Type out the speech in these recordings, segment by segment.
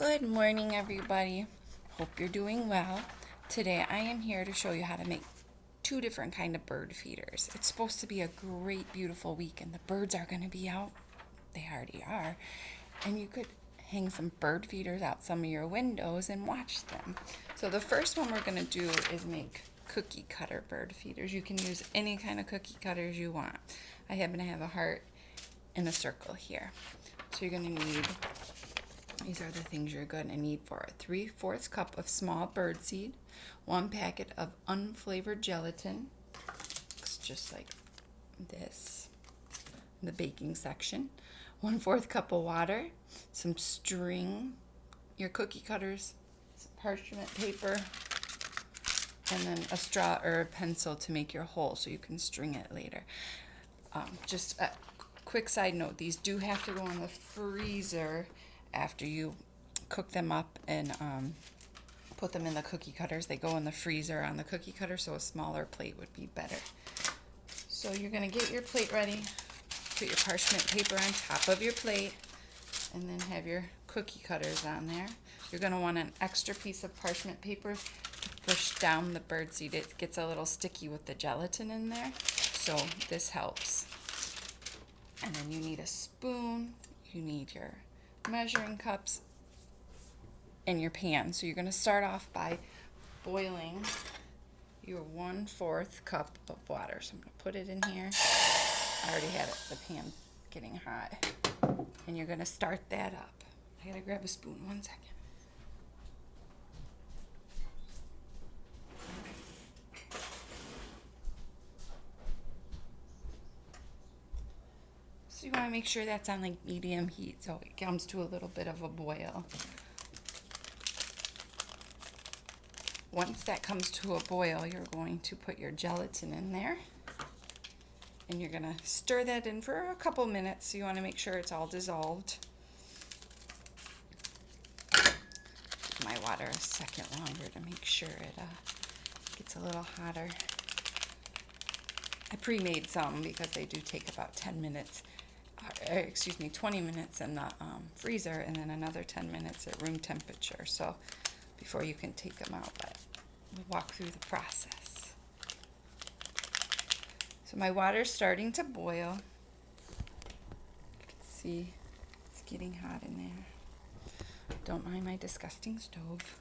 Good morning, everybody. Hope you're doing well. Today I am here to show you how to make two different kind of bird feeders. It's supposed to be a great, beautiful week, and the birds are going to be out. They already are. And you could hang some bird feeders out some of your windows and watch them. So the first one we're going to do is make cookie cutter bird feeders. You can use any kind of cookie cutters you want. I happen to have a heart and a circle here. So you're going to need, these are the things you're going to need for it. 3/4 cup of small bird seed, 1 packet of unflavored gelatin. Looks just like this in the baking section. 1/4 cup of water, some string, your cookie cutters, some parchment paper, and then a straw or a pencil to make your hole so you can string it later. Just a quick side note, these do have to go in the freezer after you cook them up and put them in the cookie cutters. They go in the freezer on the cookie cutter, so a smaller plate would be better. So you're going to get your plate ready, put your parchment paper on top of your plate, and then have your cookie cutters on there. You're going to want an extra piece of parchment paper to push down the bird seed. It gets a little sticky with the gelatin in there, so this helps. And then you need a spoon, you need your measuring cups, and your pan. So you're going to start off by boiling your 1/4 cup of water. So I'm going to put it in here. I already had the pan getting hot. And you're going to start that up. I got to grab a spoon, 1 second. So you want to make sure that's on like medium heat so it comes to a little bit of a boil. Once that comes to a boil, you're going to put your gelatin in there. And you're going to stir that in for a couple minutes. So you want to make sure it's all dissolved. Give my water a second longer to make sure it gets a little hotter. I pre-made some because they do take about 20 minutes in the freezer, and then another 10 minutes at room temperature. So before you can take them out, but we'll walk through the process. So my water's starting to boil. You can see it's getting hot in there. Don't mind my disgusting stove.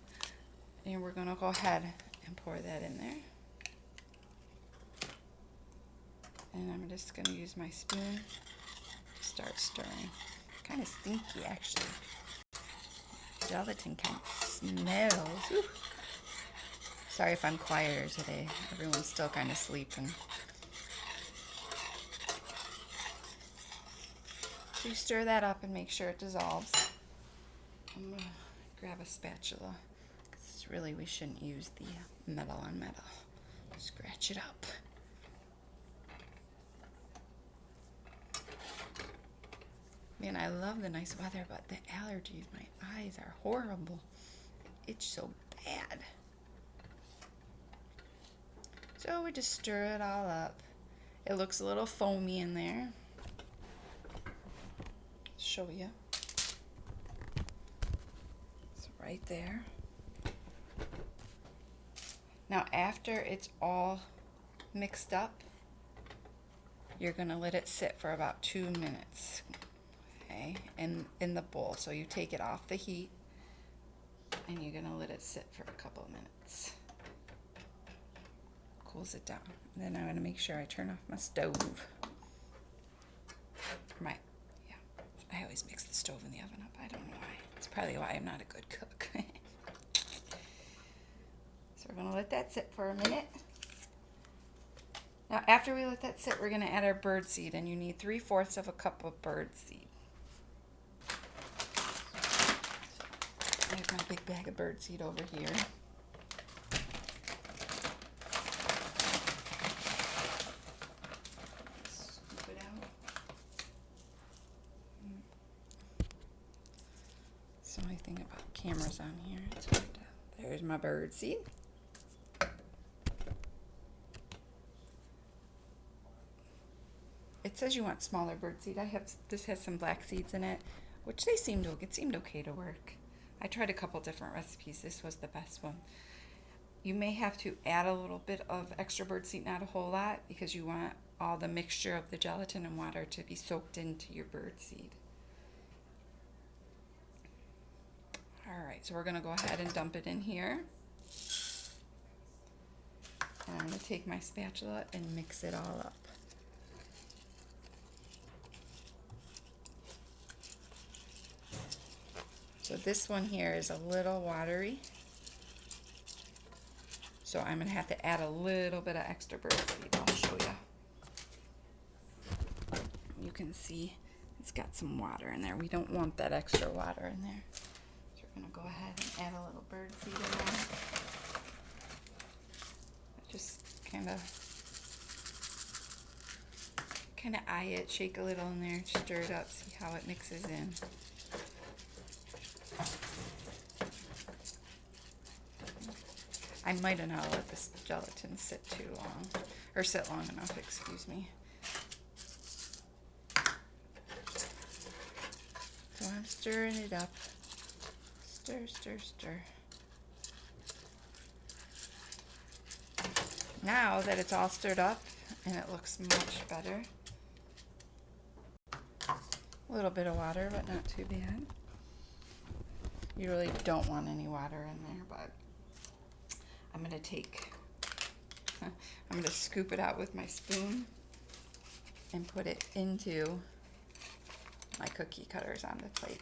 And we're gonna go ahead and pour that in there. And I'm just gonna use my spoon to start stirring. Kind of stinky, actually. Gelatin kind of smells. Whew. Sorry if I'm quieter today. Everyone's still kind of sleeping. So you stir that up and make sure it dissolves. I'm going to grab a spatula because really we shouldn't use the metal on metal. Scratch it up. Man, I love the nice weather, but the allergies, my eyes are horrible. It's so bad. So we just stir it all up. It looks a little foamy in there. Show you. It's right there. Now after it's all mixed up, you're gonna let it sit for about 2 minutes. Okay, in the bowl. So you take it off the heat and you're gonna let it sit for a couple of minutes. Cools it down. And then I'm gonna make sure I turn off my stove. I always mix the stove and the oven up. I don't know why. It's probably why I'm not a good cook. So we're gonna let that sit for a minute. Now after we let that sit, we're gonna add our bird seed, and you need 3/4 cup of bird seed. I have my big bag of bird seed over here. Scoop it out. That's the only thing about cameras on here. It's hard to, there's my bird seed. It says you want smaller bird seed. This has some black seeds in it, which it seemed okay to work. I tried a couple different recipes. This was the best one. You may have to add a little bit of extra birdseed, not a whole lot, because you want all the mixture of the gelatin and water to be soaked into your birdseed. All right, so we're going to go ahead and dump it in here. And I'm going to take my spatula and mix it all up. So this one here is a little watery. So I'm going to have to add a little bit of extra birdseed. I'll show you. You can see it's got some water in there. We don't want that extra water in there. So we're going to go ahead and add a little birdseed in there. Just kind of eye it, shake a little in there, stir it up, see how it mixes in. I might have not let this gelatin sit too long, or sit long enough, excuse me. So I'm stirring it up. Stir, stir, stir. Now that it's all stirred up and it looks much better, a little bit of water, but not too bad. You really don't want any water in there, but I'm going to scoop it out with my spoon and put it into my cookie cutters on the plate.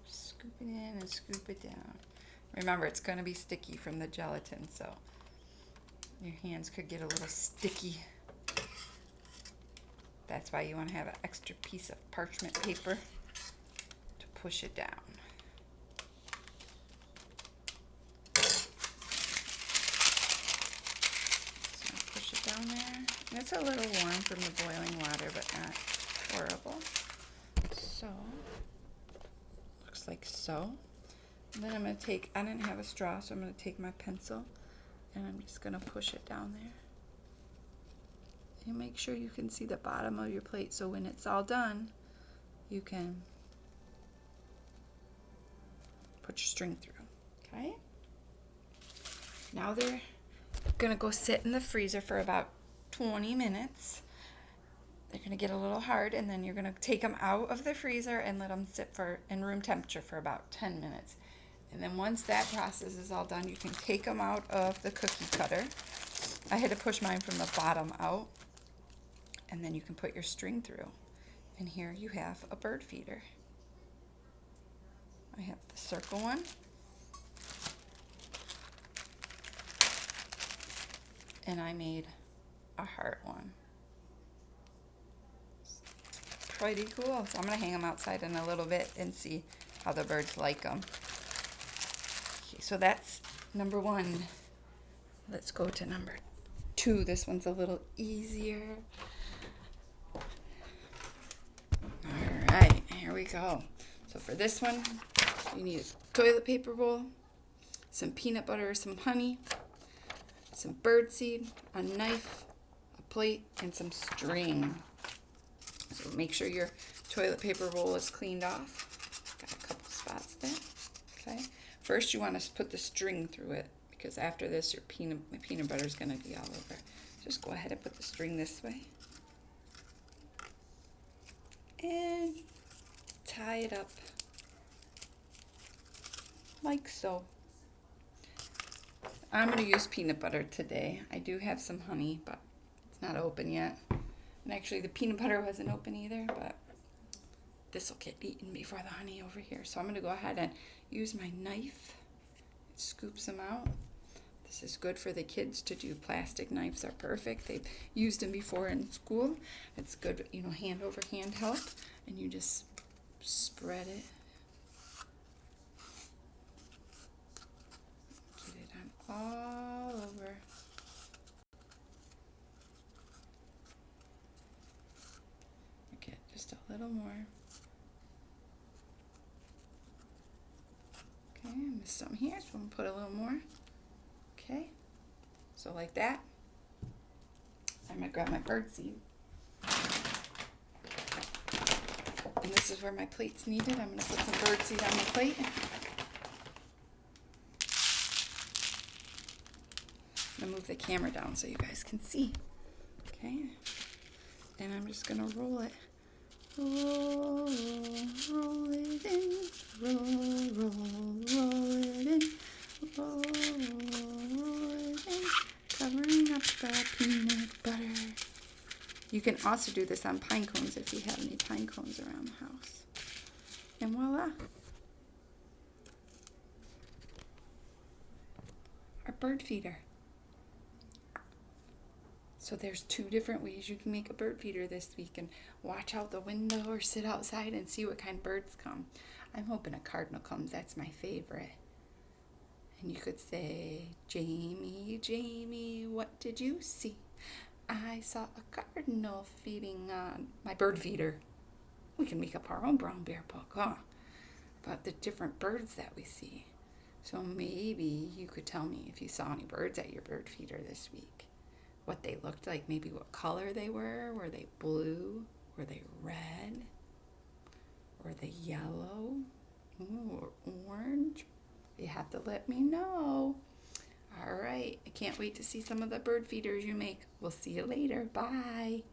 Scoop it in and scoop it down. Remember, it's going to be sticky from the gelatin, so your hands could get a little sticky. That's why you want to have an extra piece of parchment paper to push it down. So push it down there. And it's a little warm from the boiling water, but not horrible. So, looks like so. And then I'm going to take, I didn't have a straw, so I'm going to take my pencil and I'm just going to push it down there. And make sure you can see the bottom of your plate, so when it's all done, you can put your string through. Okay? Now they're going to go sit in the freezer for about 20 minutes. They're going to get a little hard, and then you're going to take them out of the freezer and let them sit in room temperature for about 10 minutes. And then once that process is all done, you can take them out of the cookie cutter. I had to push mine from the bottom out. And then you can put your string through. And here you have a bird feeder. I have the circle one. And I made a heart one. Pretty cool. So I'm going to hang them outside in a little bit and see how the birds like them. Okay, so that's number one. Let's go to number two. This one's a little easier. Alright, here we go. So for this one, you need a toilet paper roll, some peanut butter, some honey, some birdseed, a knife, a plate, and some string. So make sure your toilet paper roll is cleaned off. Got a couple spots there. Okay. First, you want to put the string through it, because after this, your peanut butter is going to be all over. Just go ahead and put the string this way. And tie it up like so. I'm going to use peanut butter today. I do have some honey, but it's not open yet. And actually the peanut butter wasn't open either, but this will get eaten before the honey over here. So I'm going to go ahead and use my knife. It scoops them out. This is good for the kids to do. Plastic knives are perfect. They've used them before in school. It's good, hand over hand help. And you just spread it. Get it on all over. Okay, just a little more. Okay, I missed some here, so I'm going to put a little more. Okay, so like that. I'm going to grab my birdseed. And this is where my plate's needed. I'm going to put some bird seed on my plate. I'm going to move the camera down so you guys can see. Okay. And I'm just going to roll it. Roll it in. Roll it in. Roll it in. Covering up the peanut butter. You can also do this on pine cones if you have any pine cones around the house. And voila. Our bird feeder. So there's 2 different ways you can make a bird feeder this week, and watch out the window or sit outside and see what kind of birds come. I'm hoping a cardinal comes. That's my favorite. And you could say, Jamie, Jamie, what did you see? I saw a cardinal feeding on my bird feeder. We can make up our own Brown Bear book, huh? About the different birds that we see. So maybe you could tell me if you saw any birds at your bird feeder this week. What they looked like, maybe what color they were. Were they blue? Were they red? Were they yellow? Ooh, or orange? You have to let me know. All right. I can't wait to see some of the bird feeders you make. We'll see you later. Bye.